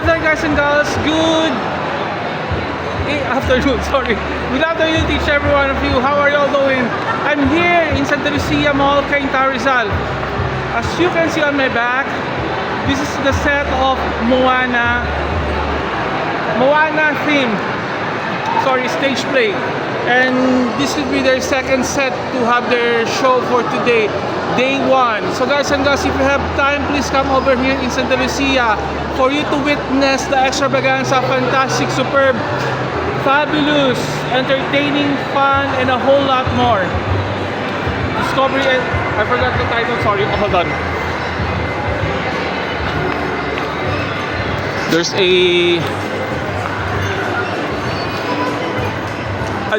Hello there guys and girls, good afternoon, sorry. Good afternoon to each every one of you. How are you all doing? I'm here in Santa Lucia Mall, Cainta, Rizal. As you can see on my back, this is the set of Moana theme. Sorry, stage play. And this will be their second set to have their show for today, day one. So guys and girls, if you have time, please come over here in Santa Lucia for you to witness the extravaganza, fantastic, superb, fabulous, entertaining, fun, and a whole lot more. Discovery, I forgot the title, sorry, hold on. There's a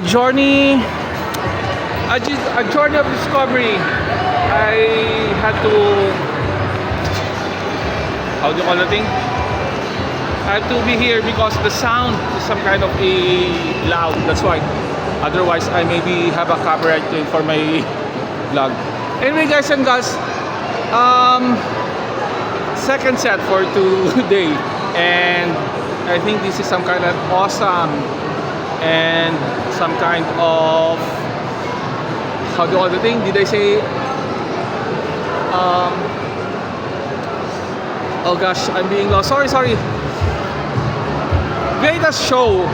journey of discovery. I had to, how do you call the thing? I have to be here because the sound is some kind of a loud. That's why. Otherwise, I maybe have a copyright claim for my vlog. Anyway, guys and girls, second set for today, and I think this is some kind of awesome and some kind of, how do you call the thing? Did I say? Oh gosh, I'm being lost. Sorry. Greatest show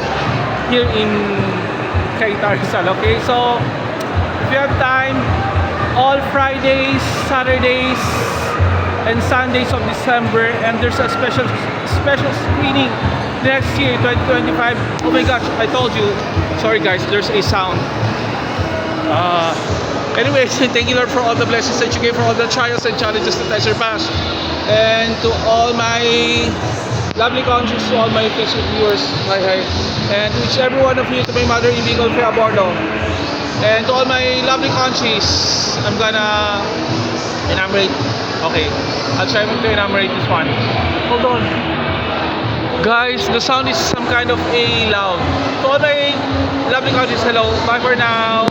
here in Cainta, Rizal. Okay, so if you have time, all Fridays, Saturdays, and Sundays of December, and there's a special screening next year, 2025. Oh my gosh, I told you. Sorry guys, there's a sound. Anyways, thank you Lord for all the blessings that you gave, for all the trials and challenges that I surpassed, and to all my lovely conscious, to all my Facebook viewers, hi, and to each every one of you, to my mother in Bicol, Fe Abordo, and to all my lovely conscious, I'm gonna enumerate. Okay, I'll try to enumerate this one. Hold on. Guys, the sound is some kind of a loud. To all my lovely conscious, hello, bye for now.